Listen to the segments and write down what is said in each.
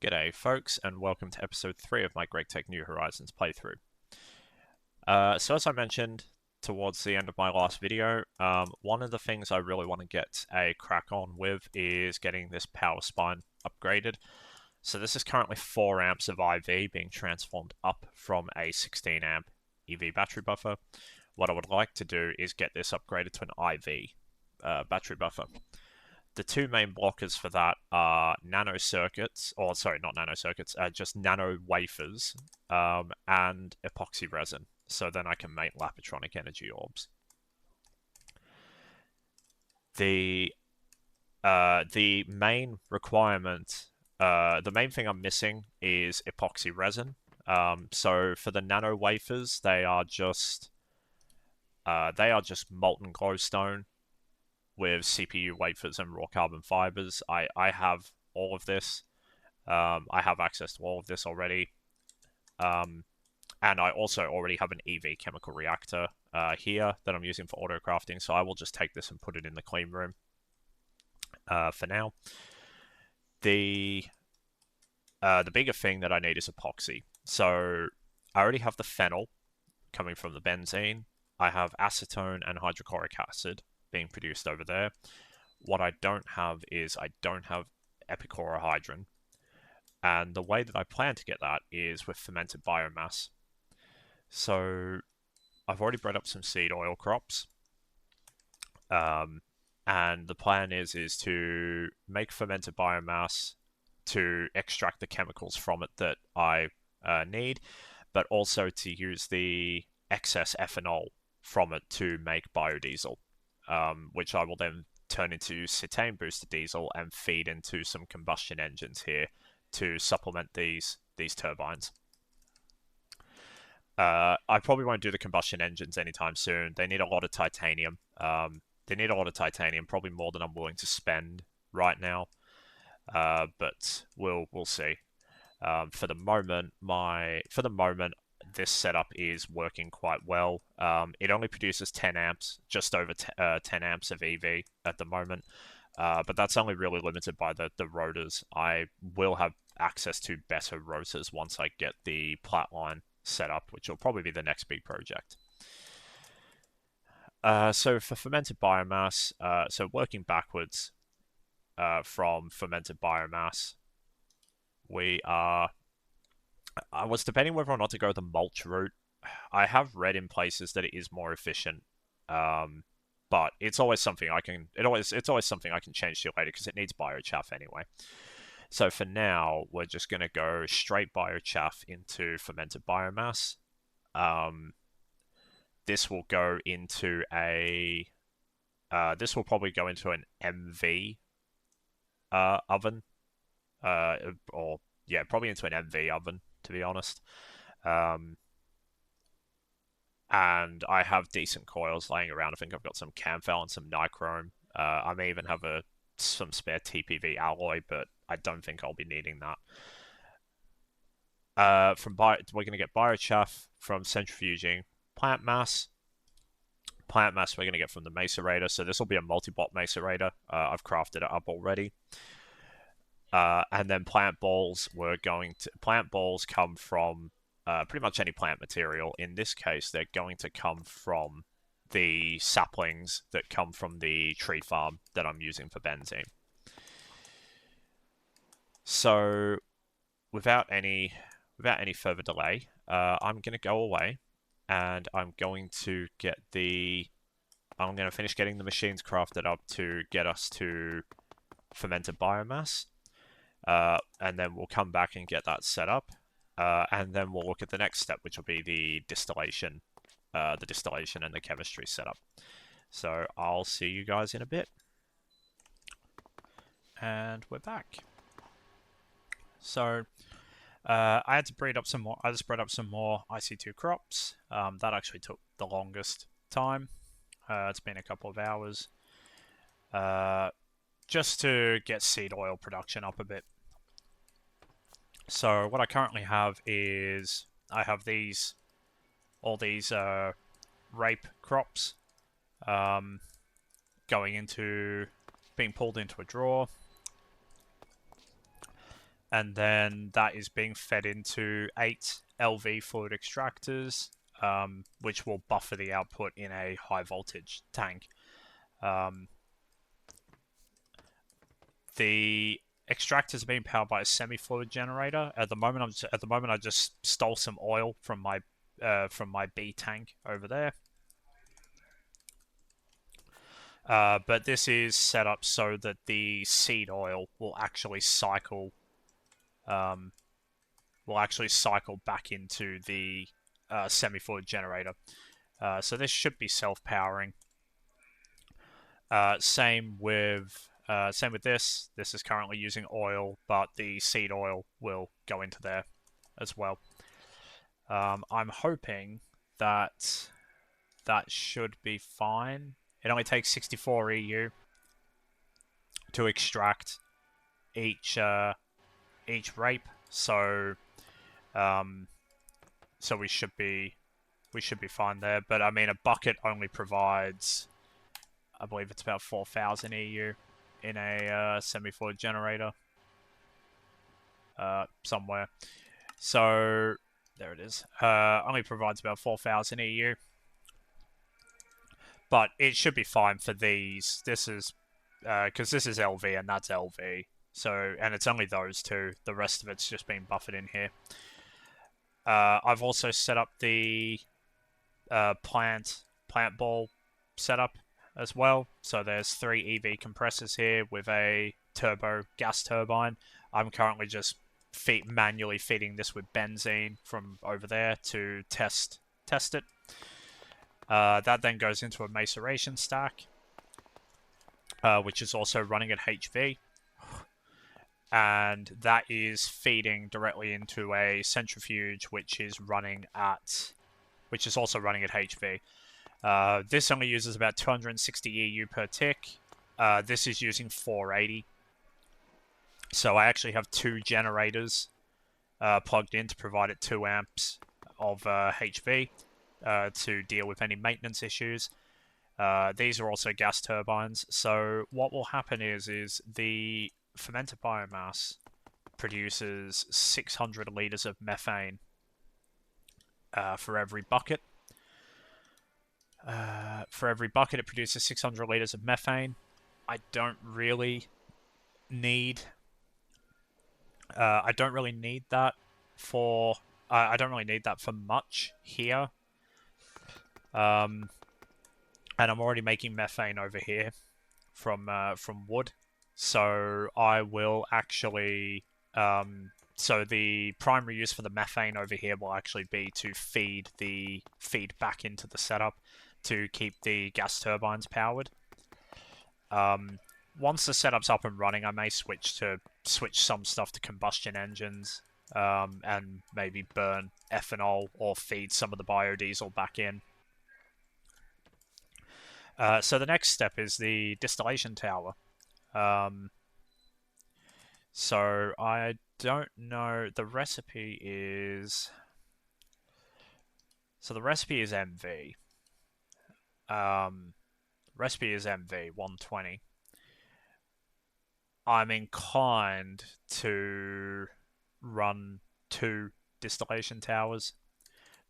G'day folks, and welcome to episode 3 of my Great Tech New Horizons playthrough. So as I mentioned towards the end of my last video, one of the things I really want to get a crack on with is getting this power spine upgraded. So this is currently 4 amps of IV being transformed up from a 16 amp EV battery buffer. What I would like to do is get this upgraded to an IV battery buffer. The two main blockers for that are nano circuits, or sorry, not nano circuits, just nano wafers, and epoxy resin. So then I can make Lapatronic energy orbs. The main requirement, the main thing I'm missing is epoxy resin. So for the nano wafers, they are just molten glowstone with CPU wafers and raw carbon fibers. I have all of this. I have access to all of this already. And I also already have an EV chemical reactor here that I'm using for auto crafting, so I will just take this and put it in the clean room for now. The bigger thing that I need is epoxy. So I already have the phenol coming from the benzene. I have acetone and hydrochloric acid being produced over there. What I don't have is I don't have epichlorohydrin. And the way that I plan to get that is with fermented biomass. So I've already bred up some seed oil crops. And the plan is to make fermented biomass to extract the chemicals from it that I need, but also to use the excess ethanol from it to make biodiesel. Which I will then turn into cetane boosted diesel and feed into some combustion engines here to supplement these turbines. I probably won't do the combustion engines anytime soon. They need a lot of titanium. Probably more than I'm willing to spend right now. But we'll see. For the moment, this setup is working quite well. It only produces 10 amps, just over 10 amps of EV at the moment, but that's only really limited by the rotors. I will have access to better rotors once I get the plat line set up, which will probably be the next big project. So for fermented biomass, so working backwards from fermented biomass, I was debating whether or not to go the mulch route. I have read in places that it is more efficient, but it's always something I can. It's always something I can change to later because it needs biochaff anyway. So for now, we're just gonna go straight biochaff into fermented biomass. This will go into a. This will probably go into an MV oven, or yeah, probably into an MV oven, to be honest. And I have decent coils laying around. I think I've got some Camphel and some Nichrome. I may even have some spare TPV alloy, but I don't think I'll be needing that. We're going to get biochaff from centrifuging plant mass. Plant mass we're going to get from the macerator. So this will be a multi-bot macerator. I've crafted it up already. And then plant balls come from pretty much any plant material. In this case, they're going to come from the saplings that come from the tree farm that I'm using for benzene. So, without any further delay, I'm going to go away, and I'm going to finish getting the machines crafted up to get us to fermented biomass. And then we'll come back and get that set up. And then we'll look at the next step, which will be the distillation and the chemistry setup. So I'll see you guys in a bit. And we're back. So I had to breed up some more. I just bred up some more IC2 crops. That actually took the longest time. It's been a couple of hours. Just to get seed oil production up a bit. So what I currently have is I have all these rape crops being pulled into a drawer. and then that is being fed into 8 LV fluid extractors, which will buffer the output in a high voltage tank. The extractors are being powered by a semi-fluid generator. At the moment, I just stole some oil from my B tank over there. But this is set up so that the seed oil will actually cycle back into the semi-fluid generator. So this should be self-powering. Same with this. This is currently using oil, but the seed oil will go into there as well. I'm hoping that should be fine. It only takes 64 EU to extract each rape, so we should be fine there. But I mean, a bucket only provides, I believe it's about 4,000 EU in a semi-fluid generator somewhere. So there it is. Only provides about 4,000 EU. But it should be fine for these. This is because this is LV and that's LV. So, and it's only those two. The rest of it's just being buffered in here. I've also set up the plant ball setup as well. So there's 3 EV compressors here with a turbo gas turbine. I'm currently just manually feeding this with benzene from over there to test it. That then goes into a maceration stack, which is also running at HV. And that is feeding directly into a centrifuge, which is also running at HV. This only uses about 260 EU per tick. This is using 480. So I actually have 2 generators plugged in to provide it 2 amps of HV to deal with any maintenance issues. These are also gas turbines. So what will happen is the fermented biomass produces 600 liters of methane for every bucket. It produces 600 liters of methane. I don't really need that for much here. And I'm already making methane over here from wood. So I will actually so the primary use for the methane over here will actually be to feed back into the setup to keep the gas turbines powered. Once the setup's up and running, I may switch some stuff to combustion engines, and maybe burn ethanol or feed some of the biodiesel back in. So the next step is the distillation tower. So I don't know. The recipe is MV. Recipe is MV 120. I'm inclined to run 2 distillation towers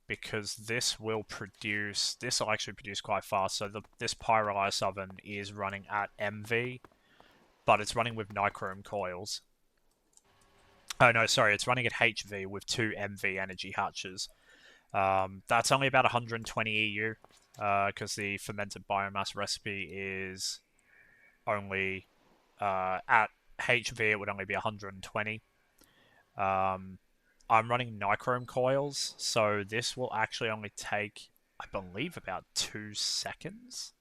because this will actually produce quite fast. So this pyrolysis oven is running at MV, but it's running with nichrome coils. Oh no, sorry, it's running at HV with 2 MV energy hatches. That's only about 120 EU, because the fermented biomass recipe is only at HV it would only be 120. I'm running nichrome coils, so this will actually only take, I believe, about 2 seconds.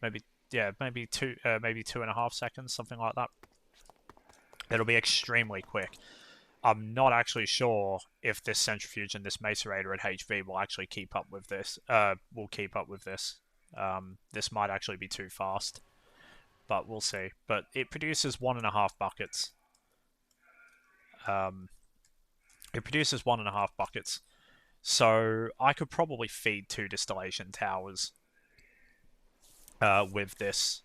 Maybe 2.5 seconds, something like that. It'll be extremely quick. I'm not actually sure if this centrifuge and this macerator at HV will actually keep up with this. This might actually be too fast, but we'll see. But it produces 1.5 buckets. So I could probably feed 2 distillation towers with this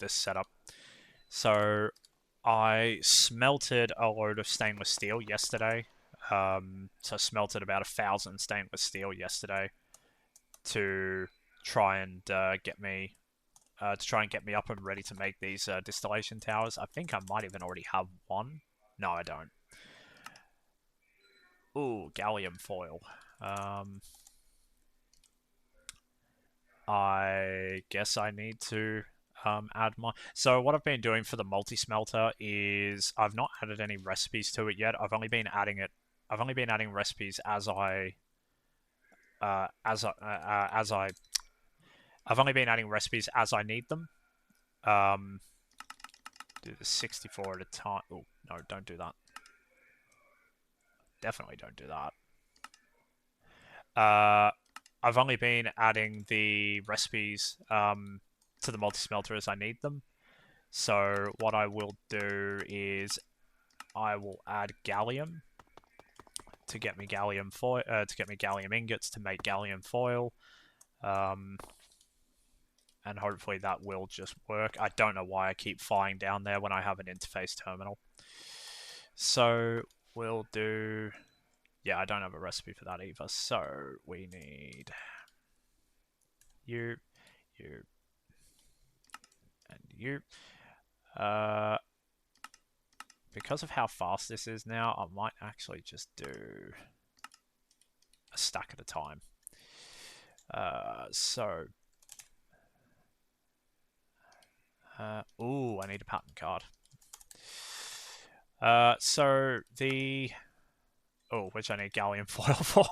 setup. So I smelted a load of stainless steel yesterday. So I smelted about 1,000 stainless steel yesterday to try and get me up and ready to make these distillation towers. I think I might even already have one. No, I don't. Ooh, gallium foil. I guess I need to add my. So what I've been doing for the multi-smelter is I've not added any recipes to it yet. I've only been adding it. I've only been adding recipes as I as I. I've only been adding recipes as I need them. Do the 64 at a time. Oh no, don't do that. Definitely don't do that. I've only been adding the recipes to the multi-smelter as I need them. So what I will do is I will add gallium to get me gallium foil, to get me gallium ingots to make gallium foil, and hopefully that will just work. I don't know why I keep flying down there when I have an interface terminal. So we'll do. Yeah, I don't have a recipe for that either. So we need you, you, and you. Because of how fast this is now, I might actually just do a stack at a time. Ooh, I need a pattern card. Which I need gallium foil for.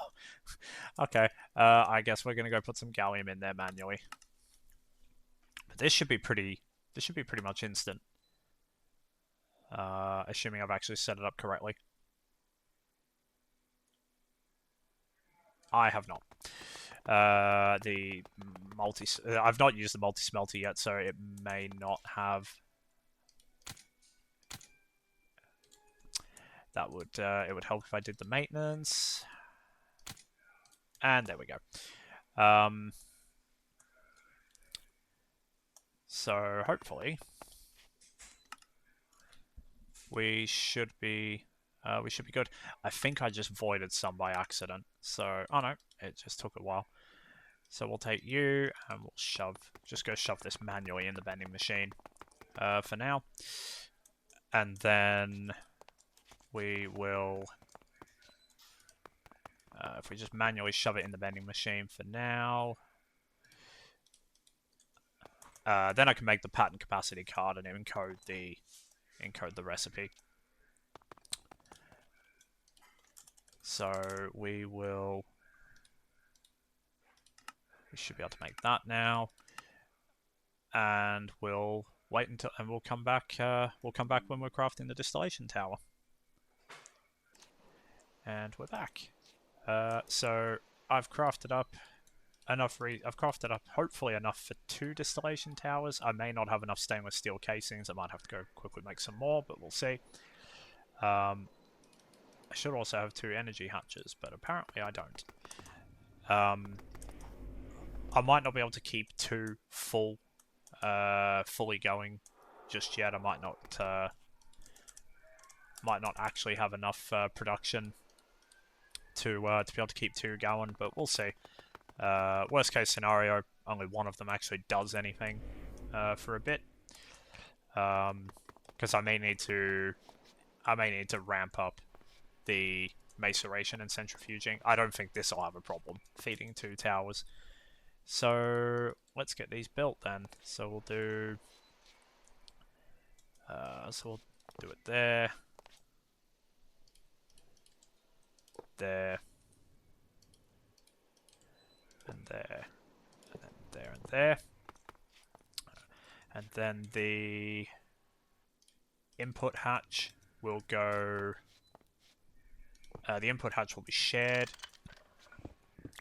Okay, I guess we're gonna go put some gallium in there manually. But this should be pretty much instant. Assuming I've actually set it up correctly. I have not. I've not used the multi-smelter yet, so it may not have. That would it would help if I did the maintenance. And there we go. So hopefully we should be good. I think I just voided some by accident. So oh no, it just took a while. So we'll take you and we'll just go shove this manually in the vending machine for now. And then we will, if we just manually shove it in the vending machine for now, then I can make the pattern capacity card and encode the recipe. So we should be able to make that now, and we'll wait until we'll come back. We'll come back when we're crafting the distillation tower, and we're back. So I've crafted up enough. I've crafted up hopefully enough for 2 distillation towers. I may not have enough stainless steel casings. I might have to go quickly make some more, but we'll see. I should also have 2 energy hatches, but apparently I don't. I might not be able to keep 2 fully going just yet. I might not actually have enough production to be able to keep 2 going, but we'll see. Worst case scenario, only one of them actually does anything for a bit, because I may need to ramp up the maceration and centrifuging. I don't think this will have a problem feeding 2 towers. So let's get these built then. So we'll do it there, there, and there, and then there and there. And then the input hatch will go. The input hatch will be shared,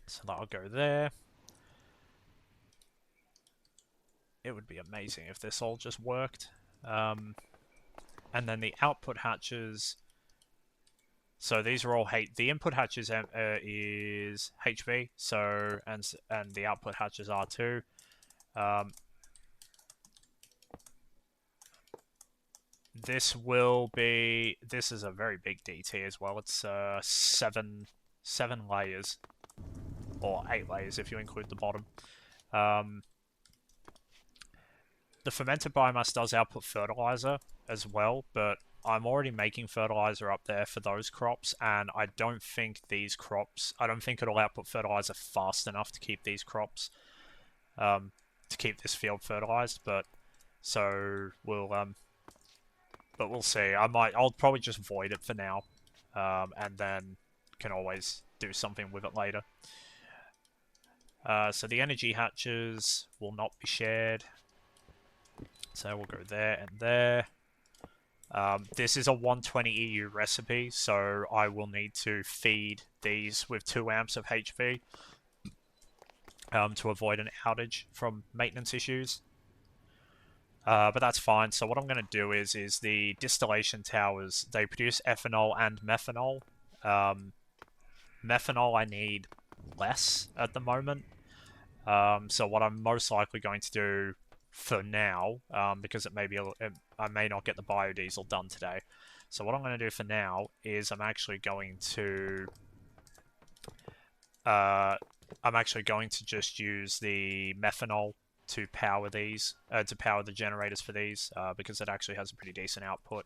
so that'll go there. It would be amazing if this all just worked. And then the output hatches. So these are all the input hatches is HV. So and the output hatches are too. This is a very big DT as well. It's seven layers, or 8 layers if you include the bottom. The fermented biomass does output fertilizer as well, but I'm already making fertilizer up there for those crops, and I don't think it'll output fertilizer fast enough to keep these crops, to keep this field fertilized. But we'll see. I'll probably just void it for now, and then can always do something with it later. So the energy hatches will not be shared. So we'll go there and there. This is a 120 EU recipe, so I will need to feed these with 2 amps of HV to avoid an outage from maintenance issues. But that's fine. So what I'm going to do is the distillation towers, they produce ethanol and methanol. Methanol I need less at the moment. So what I'm most likely going to do for now, because I may not get the biodiesel done today. So what I'm going to do for now is I'm actually going to just use the methanol to power these, to power the generators for these, because it actually has a pretty decent output.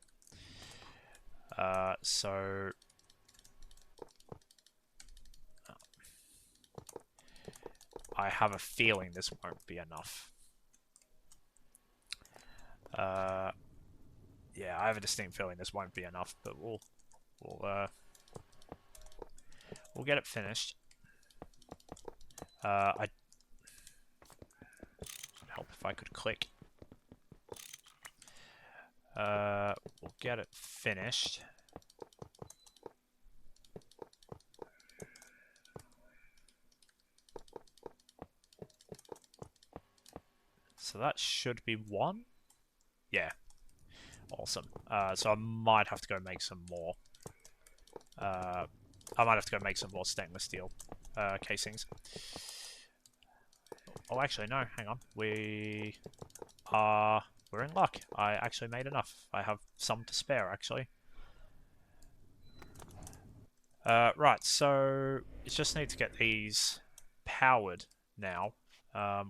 So I have a feeling this won't be enough. Yeah, I have a distinct feeling this won't be enough, but we'll get it finished. I'd help if I could click. We'll get it finished. So that should be 1. Yeah. Awesome. So I might have to go make some more. I might have to go make some more stainless steel casings. Oh, actually, no. Hang on. We're in luck. I actually made enough. I have some to spare, actually. Right, so it just need to get these powered now,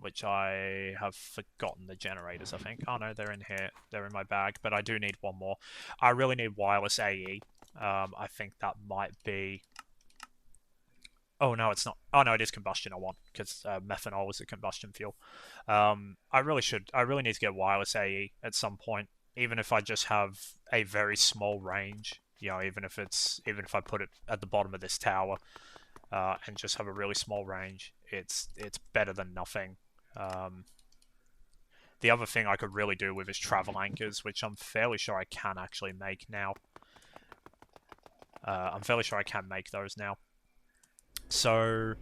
which I have forgotten the generators, I think. Oh no, they're in here. They're in my bag, but I do need one more. I really need wireless AE. I think that might be... Oh no, it's not. Oh no, it is combustion I want, because methanol is a combustion fuel. I really need to get wireless AE at some point, even if I just have a very small range. You know, even if I put it at the bottom of this tower, and just have a really small range, it's better than nothing. The other thing I could really do with is travel anchors, which I'm fairly sure I can actually make now. I'm fairly sure I can make those now. So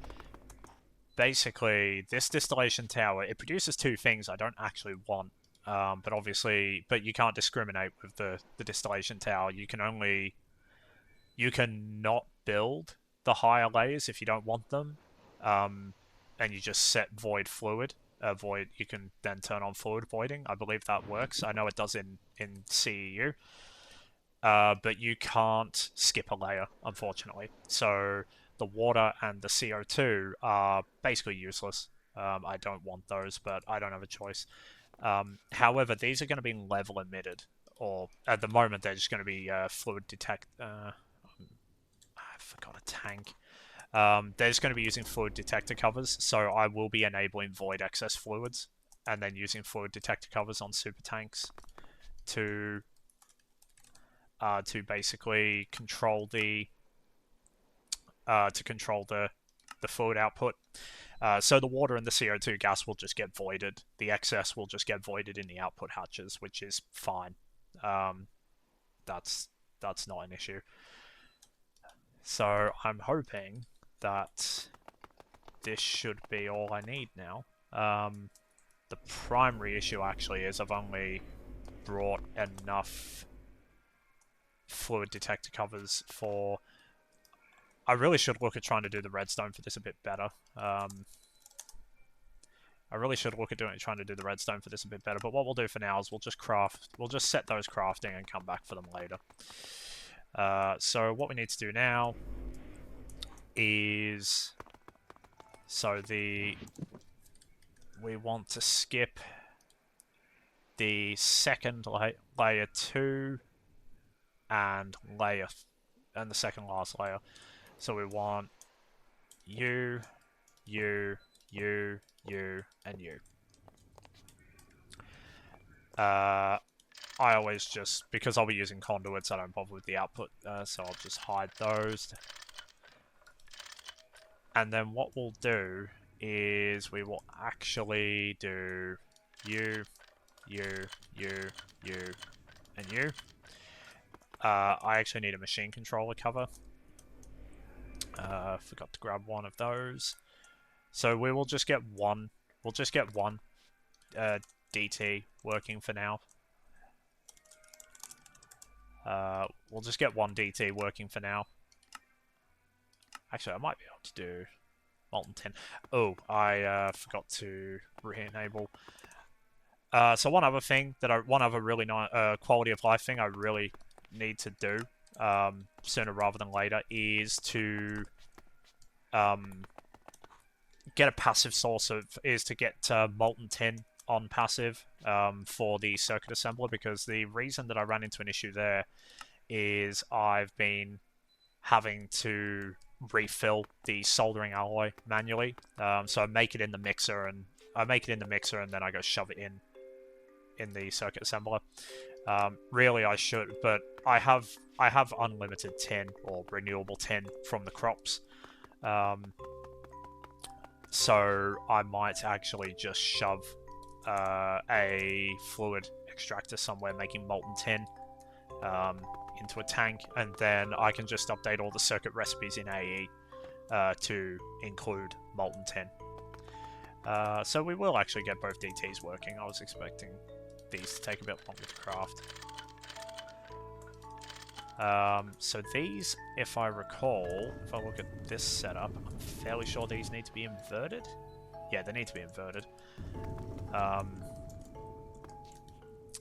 basically, this distillation tower, it produces 2 things I don't actually want. But you can't discriminate with the distillation tower. You can not build the higher layers if you don't want them, and you just set void fluid. Void, you can then turn on fluid voiding. I believe that works. I know it does in CEU. But you can't skip a layer, unfortunately. So the water and the CO2 are basically useless. I don't want those, but I don't have a choice. However, these are going to be level emitted, or at the moment they're just going to be fluid detect. I forgot a tank. They're just going to be using fluid detector covers, so I will be enabling void excess fluids, and then using fluid detector covers on super tanks to basically control the fluid output. So the water and the CO2 gas will just get voided. The excess will just get voided in the output hatches, which is fine. That's not an issue. So I'm hoping that this should be all I need now. The primary issue actually is I've only brought enough fluid detector covers for... I really should look at trying to do the redstone for this a bit better. I really should look at trying to do the redstone for this a bit better, but what we'll do for now is we'll just set those crafting and come back for them later. So what we need to do now is, we want to skip the second layer 2 and the second last layer. So we want you, you, you, you, and you. I always just, because I'll be using conduits, I don't bother with the output, so I'll just hide those. And then what we'll do is we will actually do you, you, you, you, and you. I actually need a machine controller cover. Forgot to grab one of those. So we will just get one. We'll just get one DT working for now. We'll just get one DT working for now. Actually, I might be able to do molten tin. Oh, I forgot to re-enable. So one other thing one other really nice quality of life thing I really need to do sooner rather than later is to get a passive source to get molten tin on passive for the circuit assembler, because the reason that I ran into an issue there is I've been having to refill the soldering alloy manually. So I make it in the mixer and then I go shove it in the circuit assembler. Really, I should, but I have unlimited tin or renewable tin from the crops. So I might actually just shove a fluid extractor somewhere making molten tin into a tank, and then I can just update all the circuit recipes in AE to include molten tin. So we will actually get both DTs working. I was expecting these to take a bit longer to craft. So these, if I recall, if I look at this setup, I'm fairly sure these need to be inverted. Yeah, they need to be inverted.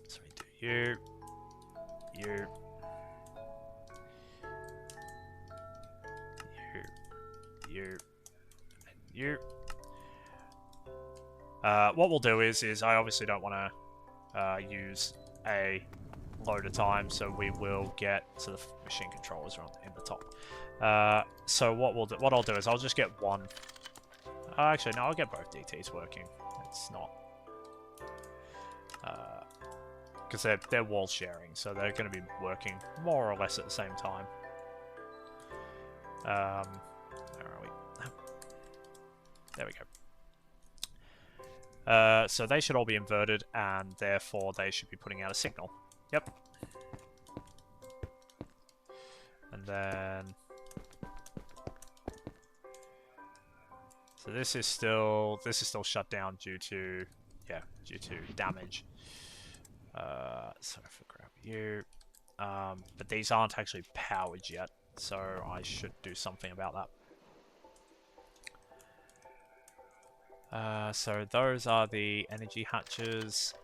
So we do you, you, you, and you. What we'll do is I obviously don't want to use a load of time, so we will get to the machine controllers are in the top. So what I'll do is I'll just get one. Actually, no, I'll get both DTs working. It's not because they're wall sharing, so they're going to be working more or less at the same time. Where are we? There we go. So they should all be inverted, and therefore they should be putting out a signal. Yep. And then, so this is still shut down due to damage. So if I grab you, but these aren't actually powered yet, so I should do something about that. So those are the energy hatches.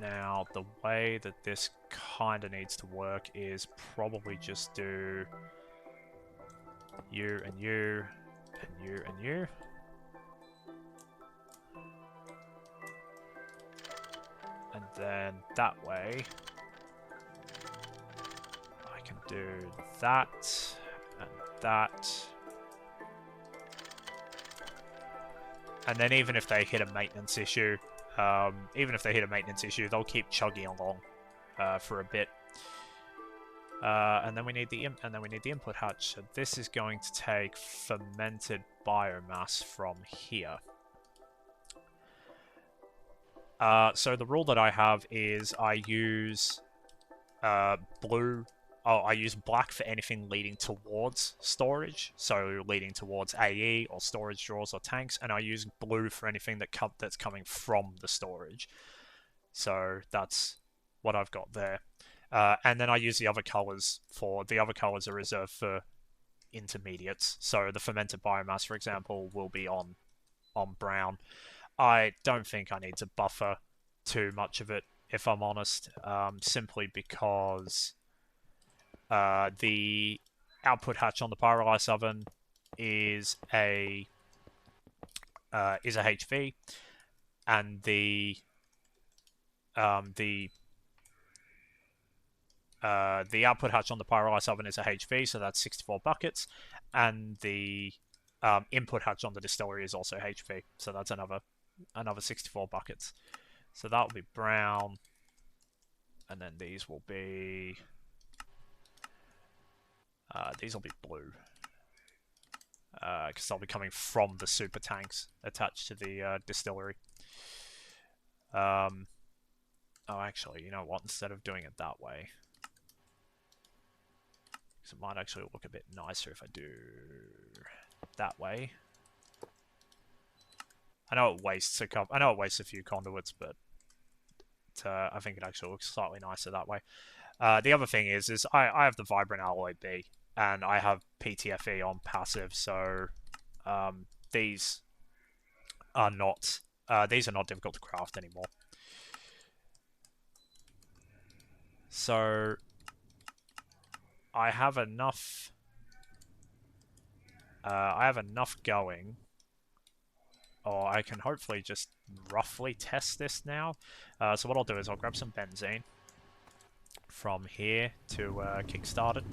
Now, the way that this kind of needs to work is probably just do you and you and you and you. And then that way, I can do that and that. And then even if they hit a maintenance issue, they'll keep chugging along for a bit. And then we need the input hatch. So this is going to take fermented biomass from here. So the rule that I have is I use I use black for anything leading towards storage, so leading towards AE or storage drawers or tanks, and I use blue for anything that's coming from the storage. So that's what I've got there. And then I use the other colors are reserved for intermediates. So the fermented biomass, for example, will be on brown. I don't think I need to buffer too much of it, if I'm honest, simply because the output hatch on the pyrolysis oven is a HV, and the output hatch on the pyrolysis oven is a HV, so that's 64 buckets, and the input hatch on the distillery is also HV, so that's another 64 buckets. So that will be brown, and then these will be blue, because they'll be coming from the super tanks attached to the distillery. Oh, actually, you know what? Instead of doing it that way, because it might actually look a bit nicer if I do that way. I know it wastes a few conduits, but I think it actually looks slightly nicer that way. The other thing is I have the Vibrant Alloy B, and I have PTFE on passive, so these are not difficult to craft anymore. So I have enough. Going, or I can hopefully just roughly test this now. So what I'll do is I'll grab some benzene from here to kickstart it.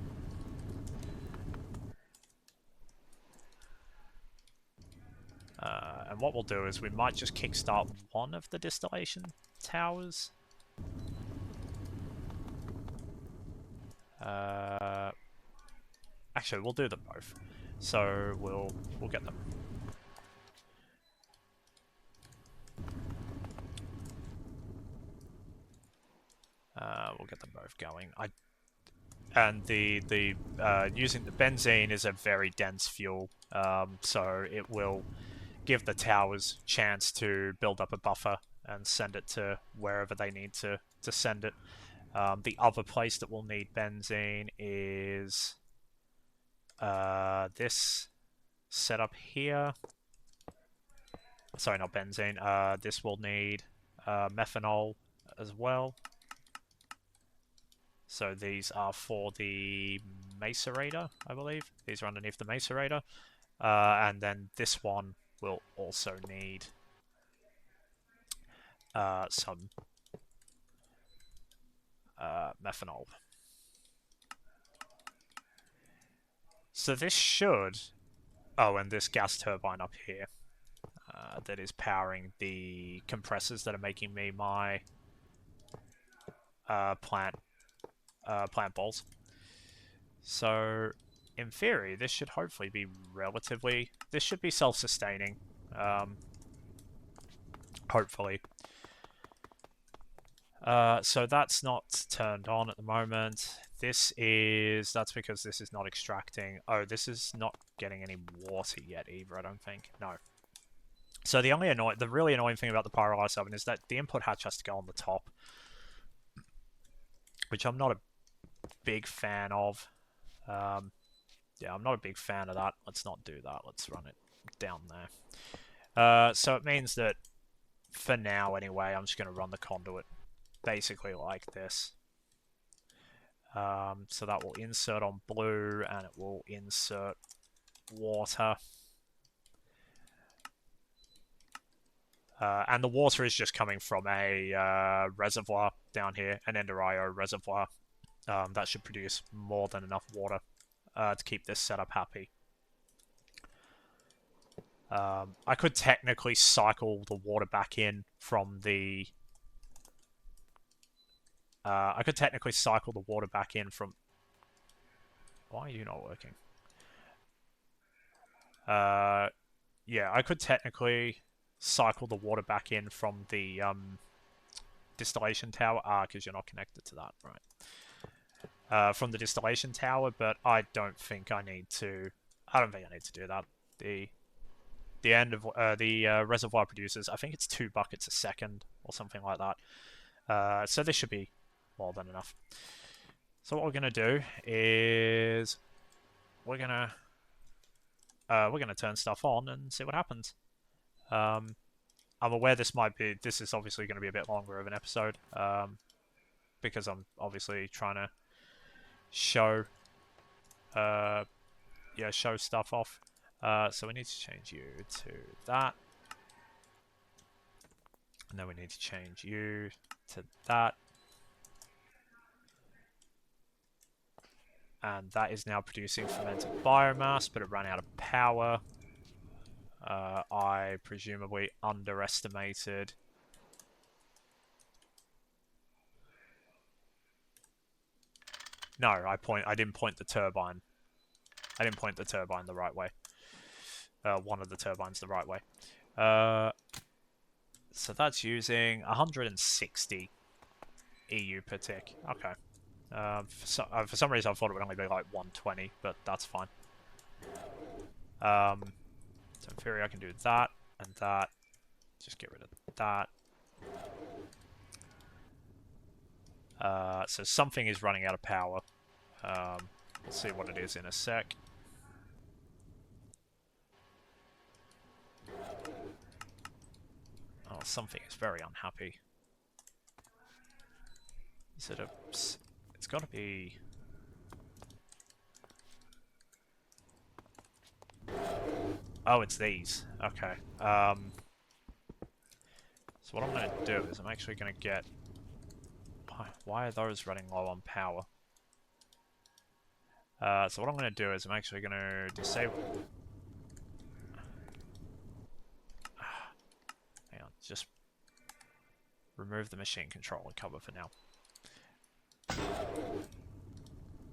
And what we'll do is we might just kickstart one of the distillation towers. Actually, we'll do them both. So we'll get them. We'll get them both going. And the using the benzene is a very dense fuel, so it will give the towers chance to build up a buffer and send it to wherever they need to send it. The other place that will need benzene is this setup here. Sorry, not benzene. This will need methanol as well. So these are for the macerator, I believe. These are underneath the macerator. And then this one will also need some methanol. So this should... Oh, and this gas turbine up here that is powering the compressors that are making me my plant balls. So, in theory, this should hopefully be relatively... This should be self-sustaining. Hopefully. So that's not turned on at the moment. That's because this is not extracting. Oh, this is not getting any water yet either, I don't think. No. So the really annoying thing about the pyrolysis oven is that the input hatch has to go on the top, which I'm not a big fan of. Yeah, I'm not a big fan of that. Let's not do that. Let's run it down there. So it means that, for now anyway, I'm just going to run the conduit basically like this. So that will insert on blue, and it will insert water. And the water is just coming from a reservoir down here, an Enderio reservoir. That should produce more than enough water to keep this setup happy. I could technically cycle the water back in from the... Why are you not working? Yeah, I could technically cycle the water back in from the distillation tower. Because you're not connected to that, right? From the distillation tower, but I don't think I need to. I don't think I need to do that. The end of the reservoir produces, I think it's 2 buckets a second or something like that. So this should be more than enough. So what we're gonna do is we're gonna turn stuff on and see what happens. I'm aware this is obviously going to be a bit longer of an episode, because I'm obviously trying to show, show stuff off. So we need to change you to that. And then we need to change you to that. And that is now producing fermented biomass, but it ran out of power. I presumably underestimated. No, I didn't point the turbine. I didn't point the turbine the right way. One of the turbines the right way. So that's using 160 EU per tick. Okay. For some reason I thought it would only be like 120, but that's fine. So in theory I can do that and that. Just get rid of that. So something is running out of power. We'll see what it is in a sec. Oh, something is very unhappy. Is it a... It's got to be... Oh, it's these. Okay. So what I'm going to do is I'm actually going to get... Why are those running low on power? So what I'm going to do is I'm actually going to disable... Hang on, just remove the machine controller cover for now.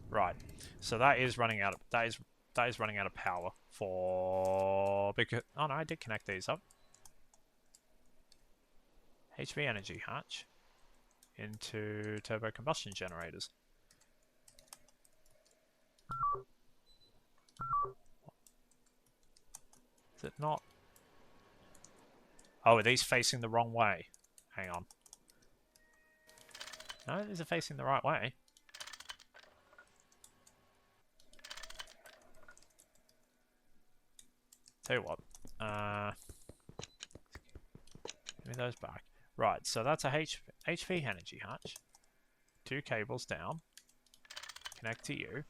Right, so that is running out of that is running out of power for because oh no, I did connect these up. HV energy hatch into turbo combustion generators. Is it not? Oh, are these facing the wrong way? Hang on. No, these are facing the right way. Tell you what. Give me those back. Right, so that's a HV energy hatch. 2 cables down. Connect to you.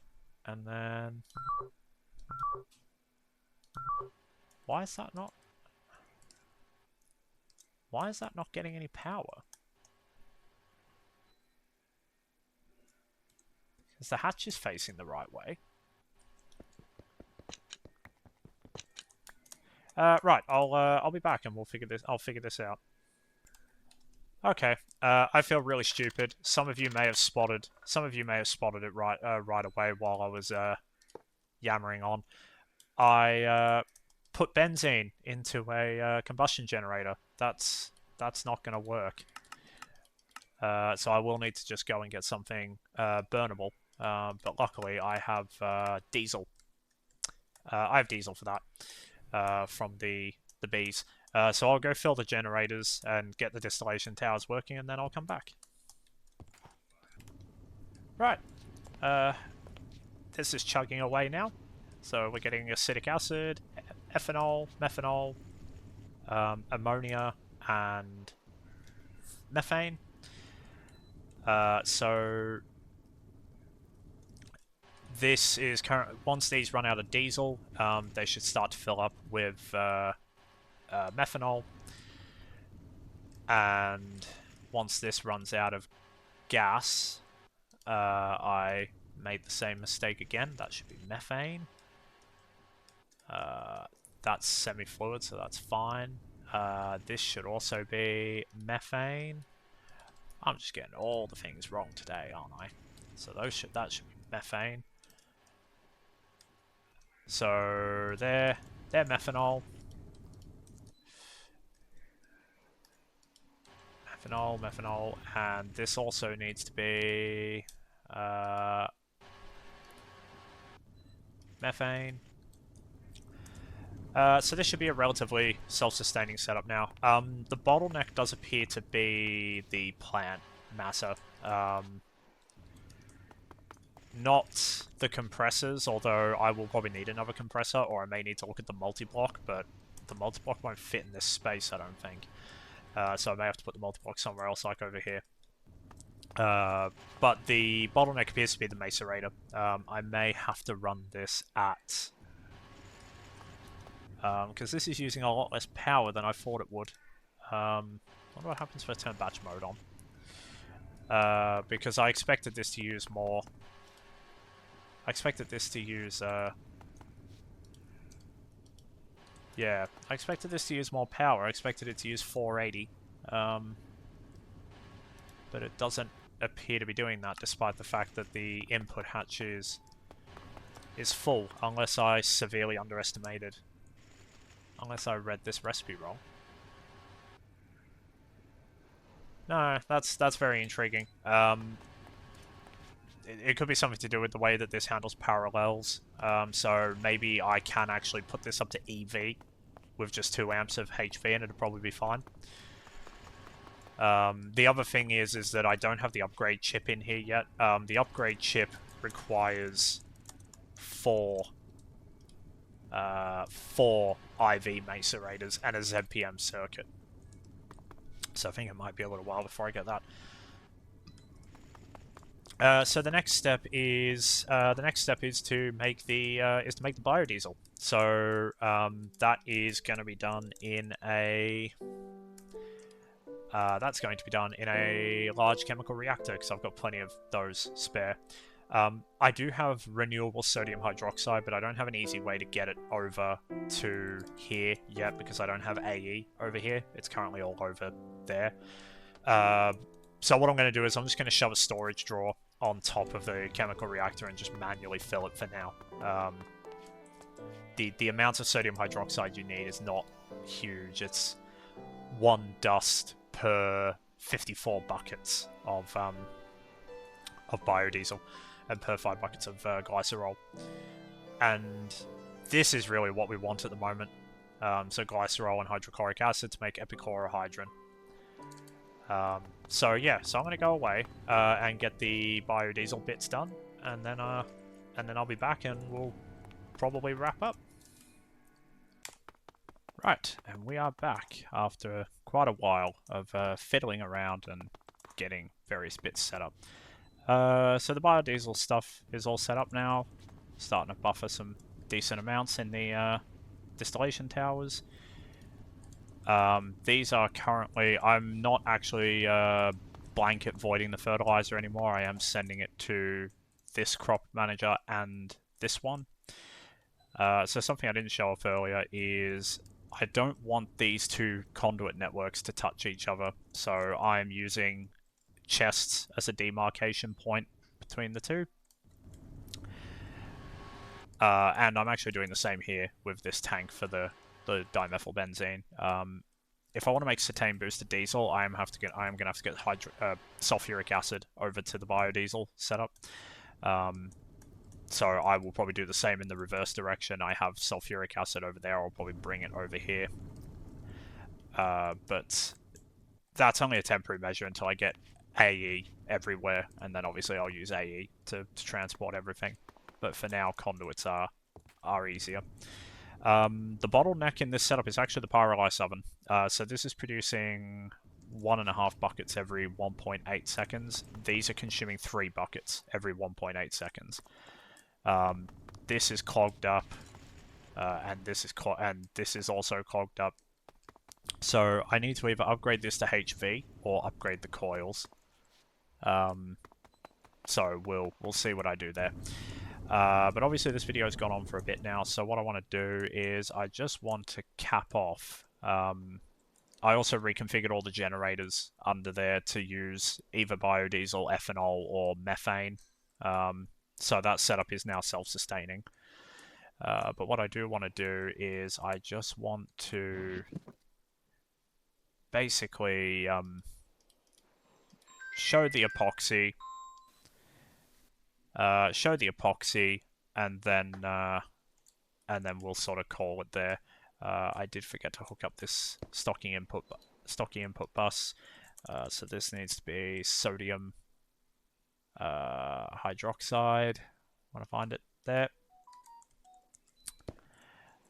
And then... Why is that not... Why is that not getting any power? Because the hatch is facing the right way. Right, I'll be back and I'll figure this out. Okay, I feel really stupid. Some of you may have spotted it right away while I was yammering on. I put benzene into a combustion generator. That's not going to work. So I will need to just go and get something burnable. But luckily I have diesel. I have diesel for that from the bees. So I'll go fill the generators and get the distillation towers working, and then I'll come back. Right. This is chugging away now. So we're getting acetic acid, ethanol, methanol, ammonia, and methane. So this is current. Once these run out of diesel, they should start to fill up with methanol. And once this runs out of gas, I made the same mistake again. That should be methane. That's semi-fluid, so that's fine. This should also be methane. I'm just getting all the things wrong today, aren't I? So that should be methane. So they're methanol. Methanol, and this also needs to be methane. So this should be a relatively self-sustaining setup now. The bottleneck does appear to be the plant massa. Not the compressors, although I will probably need another compressor, or I may need to look at the multi-block, but the multi-block won't fit in this space, I don't think. So I may have to put the multi-block somewhere else, like over here. But the bottleneck appears to be the macerator. I may have to run this at... because this is using a lot less power than I thought it would. I wonder what happens if I turn batch mode on. Because I expected this to use more... I expected this to use... yeah, I expected this to use more power. I expected it to use 480. But it doesn't appear to be doing that, despite the fact that the input hatch is full, unless I severely underestimated. Unless I read this recipe wrong. No, that's very intriguing. It could be something to do with the way that this handles parallels. So maybe I can actually put this up to EV with just 2 amps of HV and it'll probably be fine. The other thing is that I don't have the upgrade chip in here yet. The upgrade chip requires 4 IV macerators and a ZPM circuit. So I think it might be a little while before I get that. So the next step is to make the biodiesel. So that is going to be done in a large chemical reactor because I've got plenty of those spare. I do have renewable sodium hydroxide, but I don't have an easy way to get it over to here yet because I don't have AE over here. It's currently all over there. So what I'm going to do is I'm just going to shove a storage drawer on top of the chemical reactor and just manually fill it for now. The amount of sodium hydroxide you need is not huge. It's 1 dust per 54 buckets of biodiesel and per 5 buckets of glycerol. And this is really what we want at the moment. So glycerol and hydrochloric acid to make epichlorohydrin. So yeah, so I'm going to go away and get the biodiesel bits done, and then I'll be back and we'll probably wrap up. Right, and we are back after quite a while of fiddling around and getting various bits set up. So the biodiesel stuff is all set up now, starting to buffer some decent amounts in the distillation towers. These are currently... I'm not actually blanket voiding the fertilizer anymore. I am sending it to this crop manager and this one. So something I didn't show off earlier is I don't want these 2 conduit networks to touch each other. So I'm using chests as a demarcation point between the 2. And I'm actually doing the same here with this tank for the dimethylbenzene. If I want to make cetane boosted diesel, I am going to have to get sulfuric acid over to the biodiesel setup. So I will probably do the same in the reverse direction. I have sulfuric acid over there. I'll probably bring it over here. But that's only a temporary measure until I get AE everywhere, and then obviously I'll use AE to transport everything. But for now, conduits are easier. The bottleneck in this setup is actually the pyrolysis oven. So this is producing 1.5 buckets every 1.8 seconds. These are consuming 3 buckets every 1.8 seconds. This is clogged up, and this is also clogged up. So I need to either upgrade this to HV or upgrade the coils. So we'll see what I do there. But obviously this video has gone on for a bit now, so what I want to do is I just want to cap off. I also reconfigured all the generators under there to use either biodiesel, ethanol, or methane. So that setup is now self-sustaining. But what I do want to do is I just want to basically show the epoxy, and then we'll sort of call it there. I did forget to hook up this stocking input bus, so this needs to be sodium hydroxide. I want to find it there.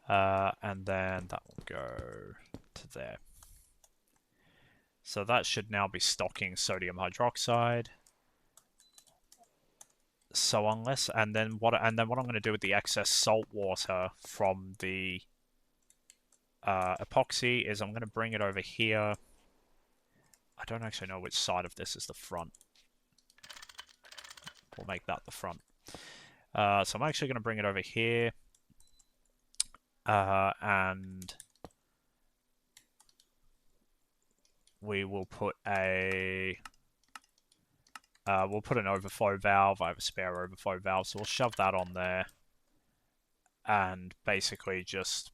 And then that will go to there. So that should now be stocking sodium hydroxide. So unless, and then what I'm going to do with the excess salt water from the epoxy is I'm going to bring it over here. I don't actually know which side of this is the front. We'll make that the front. So I'm actually going to bring it over here. And we will put a... we'll put an overflow valve. I have a spare overflow valve, so we'll shove that on there. And basically just...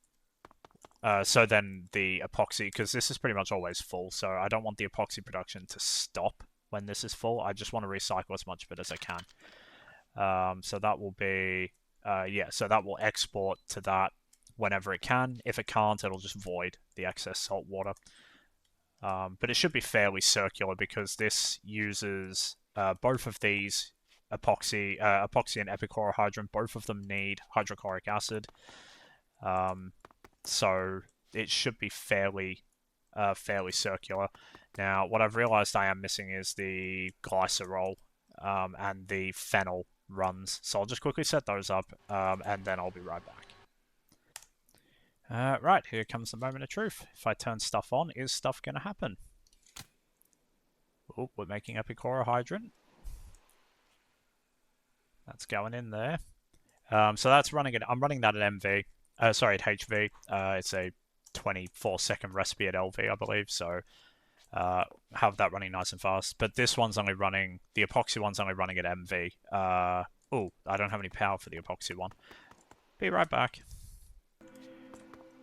so then the epoxy, because this is pretty much always full, so I don't want the epoxy production to stop when this is full. I just want to recycle as much of it as I can. So that will be... yeah, so that will export to that whenever it can. If it can't, it'll just void the excess salt water. But it should be fairly circular because this uses both of these epoxy and epichlorohydrin. Both of them need hydrochloric acid, so it should be fairly circular. Now, what I've realized I am missing is the glycerol and the phenol runs. So I'll just quickly set those up, and then I'll be right back. Right, here comes the moment of truth. If I turn stuff on, is stuff going to happen? Oh, we're making epichlorohydrin. That's going in there. So that's running it. I'm running that at MV. Sorry, at HV. It's a 24-second recipe at LV, I believe. So have that running nice and fast. But this one's only running. The epoxy one's only running at MV. Oh, I don't have any power for the epoxy one. Be right back.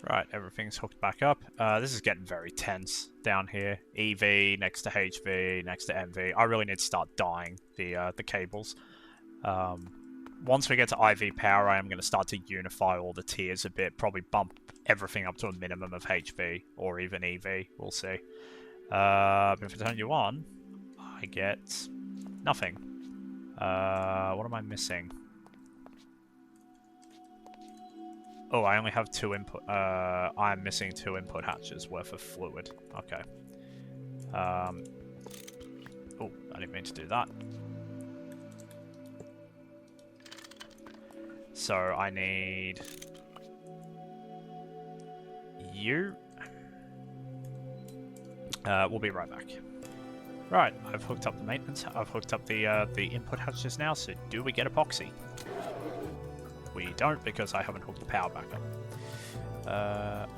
Right, everything's hooked back up. This is getting very tense down here. EV next to HV next to MV. I really need to start dyeing the cables. Once we get to IV power, I am going to start to unify all the tiers a bit. Probably bump everything up to a minimum of HV or even EV. We'll see. If I turn you on, I get nothing. What am I missing? Oh, I only have 2 input. I am missing 2 input hatches worth of fluid. Okay. Oh, I didn't mean to do that. So I need you. We'll be right back. Right, I've hooked up the maintenance. I've hooked up the input hatches now. So do we get epoxy? We don't because I haven't hooked the power back up.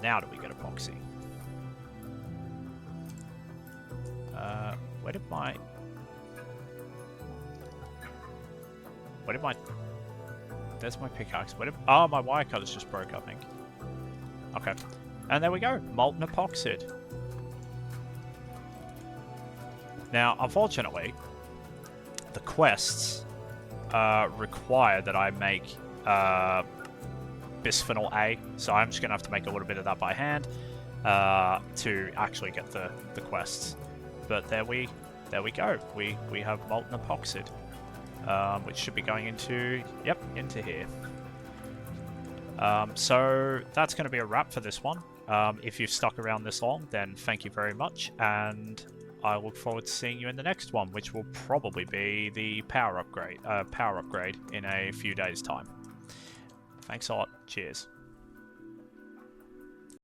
Now do we get epoxy? Where did my... There's my pickaxe. Oh, my wire cutters just broke, I think. Okay. And there we go. Molten epoxide. Now, unfortunately, the quests require that I make bisphenol A, so I'm just going to have to make a little bit of that by hand to actually get the quests. But there we go. We have molten epoxide, which should be going into here. So that's going to be a wrap for this one. If you've stuck around this long, then thank you very much, and I look forward to seeing you in the next one, which will probably be the power upgrade in a few days' time. Thanks a lot. Cheers.